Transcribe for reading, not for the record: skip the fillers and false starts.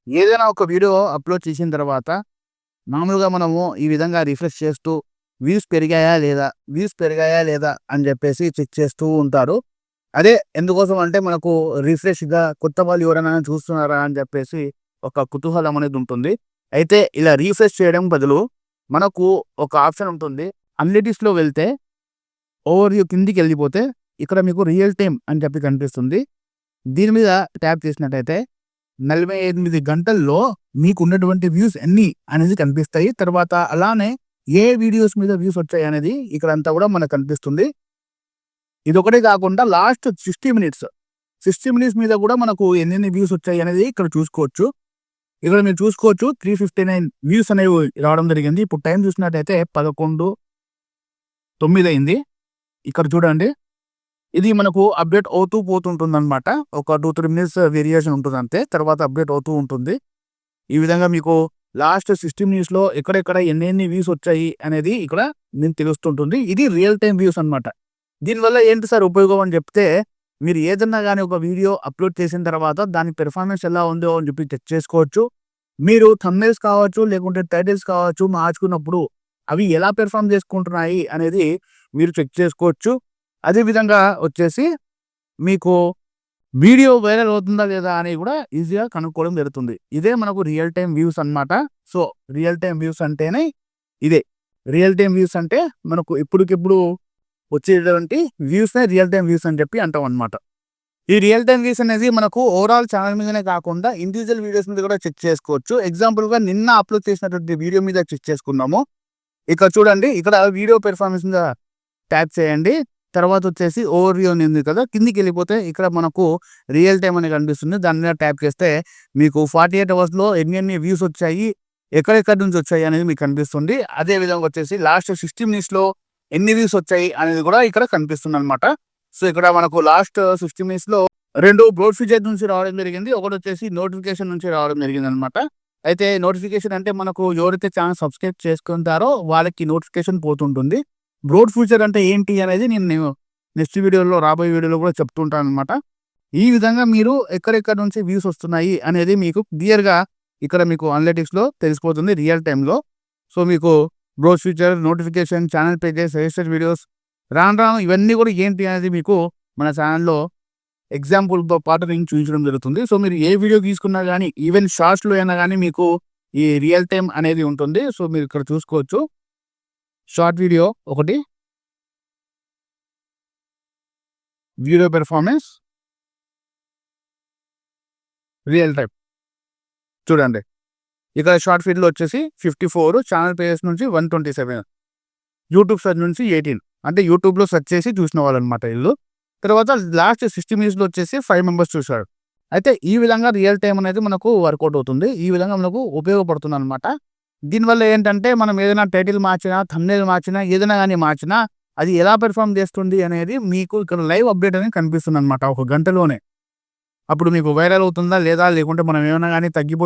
ఏదైనా ఒక video upload చేసిన తర్వాత మామూలుగా మనము ఈ విధంగా రిఫ్రెష్ చేస్తూ వ్యూస్ పెరిగాయా లేదా? వ్యూస్ పెరిగాయా లేదా? అని జెప్పేసి చెక్ చేస్తూ ఉంటారు. అదే ఎందుకోసం అంటే మనకు రిఫ్రెష్‌గా కొత్త వాళ్ళు ఎవరైనా చూస్తున్నారా అని జెప్పేసి ఒక కుతూహలం అనేది ఉంటుంది. అయితే ఇలా రిఫ్రెష్ చేయడం బదులు మనకు ఒక ఆప్షన్ ఉంటుంది. అనలిటిక్స్‌లో వెళ్తే ఓవర్‌వ్యూ కిందికెళ్ళిపోతే ఇక్కడ మీకు రియల్ టైమ్ అని చెప్పి కనిపిస్తుంది. దీని మీద ట్యాప్ చేసినట్టయితే 48 గంటల్లో మీకున్నటువంటి వ్యూస్ ఎన్ని అనేది కనిపిస్తాయి. తర్వాత అలానే ఏ వీడియోస్ మీద వ్యూస్ వచ్చాయనేది ఇక్కడంతా గూడా మనకు కనిపిస్తుంది. ఇదొకటే కాకుండా లాస్ట్ 60 మినిట్స్ మీద గూడా మనకు ఎన్నెన్ని వ్యూస్ వచ్చాయనేది ఇక్కడ చూసుకోవచ్చు. ఇక్కడ మీరు చూసుకోవచ్చు 359 వ్యూస్ అనేవి రావడం జరిగింది. ఇప్పుడు టైం చూసినట్టయితే 11:09 అయింది. ఇక్కడ చూడండి. ఇది మనకు అప్‌డేట్ అవుతూ పోతుంటుందన్నమాట. ఒక 2, 3 మినిట్స్ వేరియేషన్ ఉంటదంతే. తర్వాత అప్‌డేట్ అవుతూ ఉంటుంది. ఈ విధంగా మీకు లాస్ట్ 60 మినిట్స్‌లో ఎక్కడెక్కడ ఎన్నెన్ని వ్యూస్ వచ్చాయి అనేది ఇక్కడ మీకు తెలుస్తుంటుంది. ఇది రియల్ టైమ్ వ్యూస్ అన్నమాట. దీనివల్ల ఏంటి సార్ ఉపయోగం అని చెప్తే, మీరు ఏదన్నా గాని ఒక వీడియో అప్‌లోడ్ చేసిన తర్వాత దాని పెర్ఫార్మన్స్ ఎలా ఉందో అని చెప్పి చెక్ చేసుకోవచ్చు. మీరు థంబ్‌నెయిల్స్ కావచ్చు, లేకుంటే టైటిల్స్ కావచ్చు మార్చుకున్నప్పుడు అవి ఎలా పెర్ఫార్మ్ చేసుకుంటున్నాయి అనేది మీరు చెక్ చేసుకోవచ్చు. అదే విధంగా వచ్చేసి మీకు వీడియో వైరల్ అవుతుందా లేదా అని కూడా ఈజీగా కనుక్కోవడం జరుగుతుంది. ఇదే మనకు రియల్ టైమ్ వ్యూస్ అన్నమాట. సో, రియల్ టైమ్ వ్యూస్ అంటేనే ఇదే. రియల్ టైమ్ వ్యూస్ అంటే మనకు ఇప్పటికిప్పుడు వచ్చేటువంటి వ్యూస్‌నే రియల్ టైమ్ వ్యూస్ అని చెప్పి అంటామన్నమాట. ఈ రియల్ టైమ్ వ్యూస్ అనేది మనకు ఓవరాల్ ఛానెల్ మీదనే కాకుండా ఇండివిడ్యువల్ వీడియోస్ మీద కూడా చెక్ చేసుకోవచ్చు. ఎగ్జాంపుల్‌గా నిన్న అప్‌లోడ్ చేసినటువంటి వీడియో మీద చెక్ చేసుకుందాము. ఇక్కడ చూడండి. ఇక్కడ వీడియో పెర్ఫార్మన్స్ మీద ట్యాప్ చేయండి. తర్వాత వచ్చేసి ఓవర్‌వ్యూ అని ఉంది కదా! కిందికెళ్ళిపోతే ఇక్కడ మనకు రియల్ టైమ్ అని కనిపిస్తుంది. దాని మీద ట్యాప్ చేస్తే మీకు 48 అవర్స్‌లో ఎన్నెన్ని వ్యూస్ వచ్చాయి, ఎక్కడెక్కడి నుంచి వచ్చాయి అనేది మీకు కనిపిస్తుంది. అదే విధంగా వచ్చేసి లాస్ట్ 60 మినిట్స్‌లో ఎన్ని వ్యూస్ వచ్చాయి అనేది కూడా ఇక్కడ కనిపిస్తుందన్నమాట. సో, ఇక్కడ మనకు లాస్ట్ 60 మినిట్స్‌లో 2 బ్రౌజ్ ఫీచర్ నుంచి రావడం జరిగింది. ఒకటొచ్చేసి నోటిఫికేషన్ నుంచి రావడం జరిగిందన్నమాట. అయితే నోటిఫికేషన్ అంటే మనకు ఎవరైతే ఛానెల్ సబ్స్క్రైబ్ చేసుకుంటారో వాళ్ళకి నోటిఫికేషన్ పోతుంటుంది. బ్రోడ్ ఫ్యూచర్ అంటే ఏంటి అనేది నేను నెక్స్ట్ వీడియోలో రాబోయే వీడియోలో కూడా చెప్తుంటానన్నమాట. ఈ విధంగా మీరు ఎక్కడెక్కడి నుంచి వ్యూస్ వస్తున్నాయి అనేది మీకు క్లియర్‌గా ఇక్కడ మీకు అనలిటిక్స్‌లో తెలిసిపోతుంది రియల్ టైమ్‌లో. సో, మీకు broad future, notification, channel pages, suggested videos రాను రాను ఇవన్నీ కూడా ఏంటి అనేది మీకు మన ఛానెల్‌లో ఎగ్జాంపుల్‌తో పాటు నేను చూపించడం జరుగుతుంది. సో, మీరు ఏ వీడియో తీసుకున్నా గానీ ఈవెన్ షార్ట్స్‌లో అయినా గానీ మీకు ఈ రియల్ టైమ్ అనేది ఉంటుంది. సో, మీరు ఇక్కడ చూసుకోవచ్చు. షార్ట్ వీడియో ఒకటి. Video performance real time. చూడండి. ఇక్కడ షార్ట్ ఫీడ్‌లో వచ్చేసి 54, ఛానెల్ పేజెస్ నుంచి 127, యూట్యూబ్ సెర్చ్ నుంచి 18 అంటే యూట్యూబ్‌లో సెర్చ్ చేసి చూసిన వాళ్ళనమాట ఈళ్ళు. తర్వాత లాస్ట్ 60 మినిట్స్‌లో వచ్చేసి 5 మెంబర్స్ చూసారు. అయితే ఈ విధంగా రియల్ టైమ్ అనేది మనకు వర్కౌట్ అవుతుంది. ఈ విధంగా మనకు ఉపయోగపడుతుందనమాట. దీనివల్ల ఏంటంటే మనం ఏదైనా టైటిల్ మార్చినా, థంబ్‌నెయిల్ మార్చినా, ఏదైనా గాని మార్చినా అది ఎలా పెర్ఫార్మ్ చేస్తుంది అనేది మీకు ఇక్కడ లైవ్ అప్డేట్ అనేది కనిపిస్తుందనమాట ఒక గంటలోనే. అప్పుడు మీకు వైరల్ అవుతుందా లేదా? లేకుంటే మనం ఏమైనా గాని